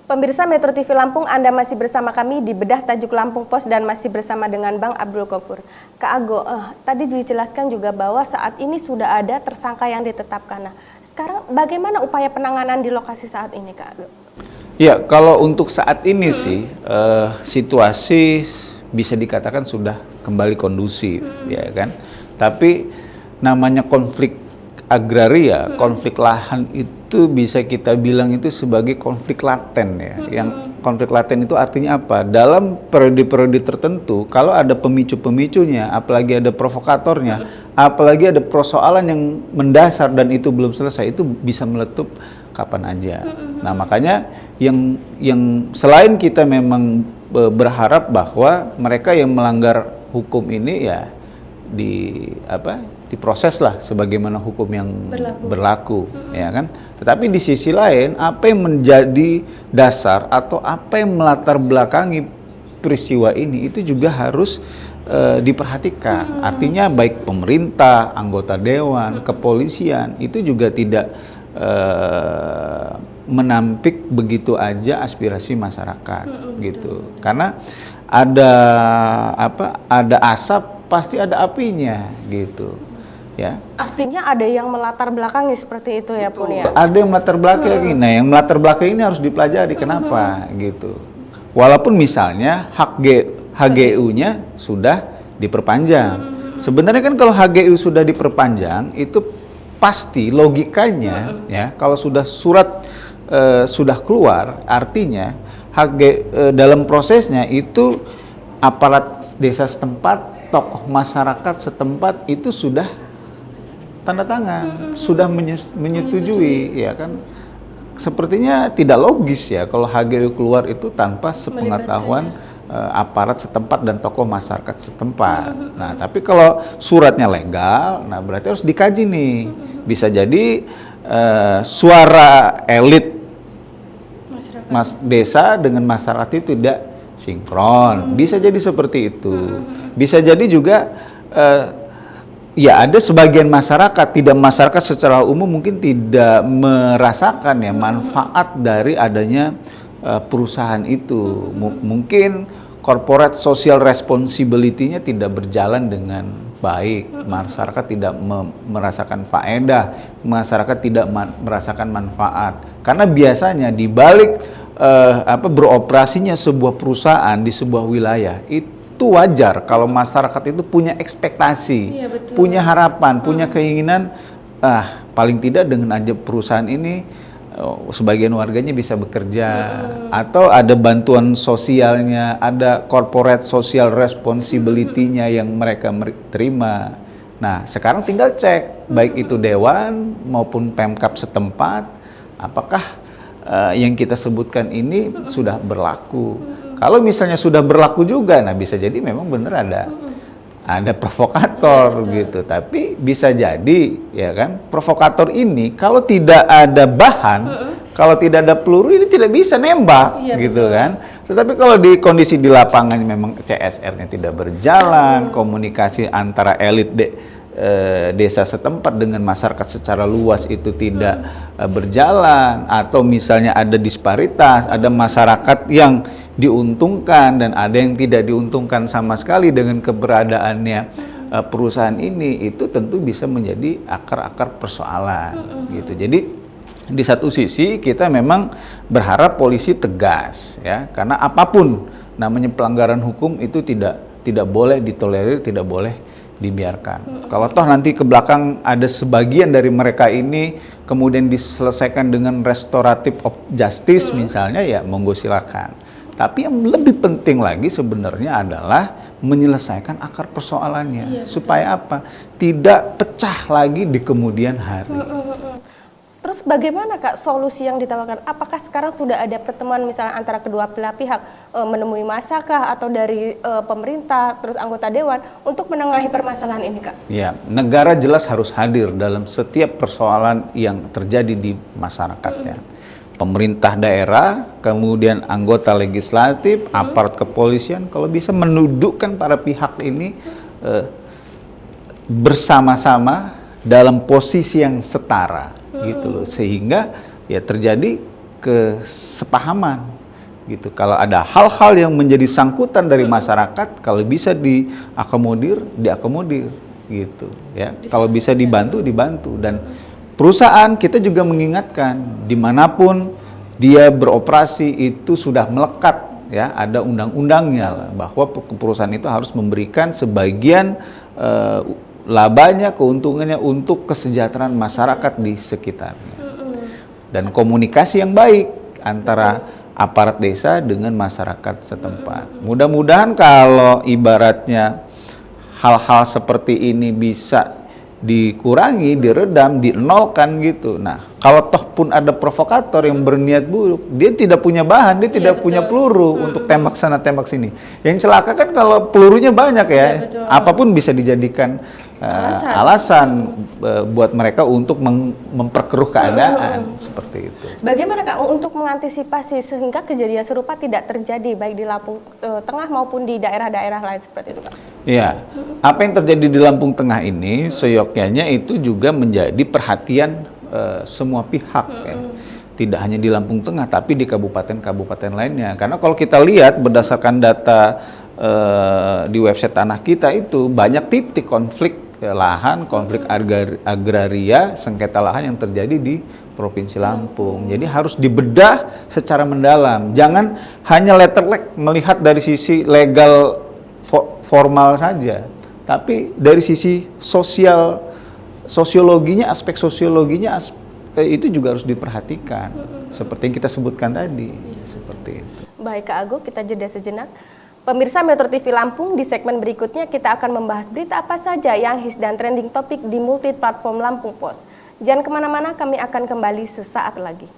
Pemirsa Metro TV Lampung, Anda masih bersama kami di Bedah Tajuk Lampung Pos dan masih bersama dengan Bang Abdul Ghafur. Kak Ago, tadi dijelaskan juga bahwa saat ini sudah ada tersangka yang ditetapkan. Nah, sekarang bagaimana upaya penanganan di lokasi saat ini, Kak Ago? Ya, kalau untuk saat ini sih situasi bisa dikatakan sudah kembali kondusif, ya kan. Tapi namanya konflik agraria, konflik lahan itu bisa kita bilang itu sebagai konflik laten ya. Yang konflik laten itu artinya apa? Dalam periode-periode tertentu, kalau ada pemicu-pemicunya, apalagi ada provokatornya, apalagi ada persoalan yang mendasar dan itu belum selesai, itu bisa meletup kapan aja. Nah, makanya yang selain kita memang berharap bahwa mereka yang melanggar hukum ini ya diproses lah sebagaimana hukum yang berlaku ya kan. Tetapi di sisi lain, apa yang menjadi dasar atau apa yang melatar belakangi peristiwa ini itu juga harus diperhatikan. Artinya baik pemerintah, anggota dewan, kepolisian itu juga tidak menampik begitu aja aspirasi masyarakat gitu. Karena ada asap pasti ada apinya gitu ya. Artinya ada yang melatar belakangi seperti itu ya, Pun ya. Ada yang melatar belakangi. Nah, yang melatar belakang ini harus dipelajari kenapa gitu. Walaupun misalnya HGU-nya sudah diperpanjang. Sebenarnya kan kalau HGU sudah diperpanjang itu pasti logikanya ya, kalau sudah surat sudah keluar, artinya dalam prosesnya itu aparat desa setempat, tokoh masyarakat setempat itu sudah tanda tangan, sudah menyetujui, ya kan? Sepertinya tidak logis ya kalau HGU keluar itu tanpa sepengetahuan aparat setempat dan tokoh masyarakat setempat. Nah, tapi kalau suratnya legal, nah berarti harus dikaji nih. Bisa jadi suara elit desa dengan masyarakat itu tidak sinkron, bisa jadi seperti itu. Bisa jadi juga ya ada sebagian masyarakat secara umum mungkin tidak merasakan ya manfaat dari adanya perusahaan itu. Mungkin corporate social responsibility-nya tidak berjalan dengan baik, masyarakat tidak merasakan faedah, masyarakat tidak merasakan manfaat. Karena biasanya di balik beroperasinya sebuah perusahaan di sebuah wilayah itu wajar kalau masyarakat itu punya ekspektasi, punya harapan, punya keinginan, paling tidak dengan aja perusahaan ini sebagian warganya bisa bekerja, atau ada bantuan sosialnya, ada corporate social responsibility-nya yang mereka terima. Nah, sekarang tinggal cek baik itu dewan maupun Pemkab setempat, apakah yang kita sebutkan ini sudah berlaku. Kalau misalnya sudah berlaku juga, nah bisa jadi memang benar ada provokator gitu. Tapi bisa jadi ya kan, provokator ini kalau tidak ada bahan, kalau tidak ada peluru ini tidak bisa nembak gitu kan. Tetapi kalau di kondisi di lapangan memang CSR-nya tidak berjalan, komunikasi antara elit desa setempat dengan masyarakat secara luas itu tidak berjalan, atau misalnya ada disparitas, ada masyarakat yang diuntungkan dan ada yang tidak diuntungkan sama sekali dengan keberadaannya perusahaan ini, itu tentu bisa menjadi akar-akar persoalan gitu. Jadi di satu sisi kita memang berharap polisi tegas ya, karena apapun namanya pelanggaran hukum itu tidak boleh ditolerir, tidak boleh dibiarkan. Kalau toh nanti ke belakang ada sebagian dari mereka ini kemudian diselesaikan dengan restoratif of justice misalnya, ya monggo silakan. Tapi yang lebih penting lagi sebenarnya adalah menyelesaikan akar persoalannya. Supaya apa? Tidak pecah lagi di kemudian hari. Terus bagaimana Kak solusi yang ditawarkan? Apakah sekarang sudah ada pertemuan misalnya antara kedua belah pihak, menemui massa kah atau dari pemerintah terus anggota dewan untuk menengahi permasalahan ini, Kak? Ya, negara jelas harus hadir dalam setiap persoalan yang terjadi di masyarakat ya. Pemerintah daerah, kemudian anggota legislatif, aparat kepolisian, kalau bisa mendudukkan para pihak ini bersama-sama dalam posisi yang setara gitu loh, sehingga ya terjadi kesepahaman gitu. Kalau ada hal-hal yang menjadi sangkutan dari masyarakat, kalau bisa diakomodir gitu ya. Kalau bisa dibantu, dan perusahaan kita juga mengingatkan dimanapun dia beroperasi itu sudah melekat ya, ada undang-undangnya lah, bahwa perusahaan itu harus memberikan sebagian labanya, keuntungannya untuk kesejahteraan masyarakat di sekitarnya. Dan komunikasi yang baik antara aparat desa dengan masyarakat setempat. Mudah-mudahan kalau ibaratnya hal-hal seperti ini bisa dikurangi, diredam, dienolkan gitu. Nah, kalau toh pun ada provokator yang berniat buruk, dia tidak punya bahan, dia tidak punya peluru untuk tembak sana tembak sini. Yang celaka kan kalau pelurunya banyak ya, apapun bisa dijadikan alasan buat mereka untuk memperkeruh keadaan seperti itu. Bagaimana Kak untuk mengantisipasi sehingga kejadian serupa tidak terjadi baik di Lampung Tengah maupun di daerah-daerah lain seperti itu Kak? Iya, apa yang terjadi di Lampung Tengah ini seyogyanya itu juga menjadi perhatian semua pihak ya. Tidak hanya di Lampung Tengah tapi di kabupaten-kabupaten lainnya. Karena kalau kita lihat berdasarkan data di website Tanah Kita itu banyak titik konflik lahan, konflik agraria, sengketa lahan yang terjadi di Provinsi Lampung. Jadi harus dibedah secara mendalam. Jangan hanya letter-like melihat dari sisi legal formal saja, tapi dari sisi sosiologinya, aspek sosiologinya itu juga harus diperhatikan. Seperti yang kita sebutkan tadi, seperti itu. Baik Kak Ago, kita jeda sejenak. Pemirsa Metro TV Lampung, di segmen berikutnya kita akan membahas berita apa saja yang hits dan trending topik di multi platform Lampung Pos. Jangan kemana-mana, kami akan kembali sesaat lagi.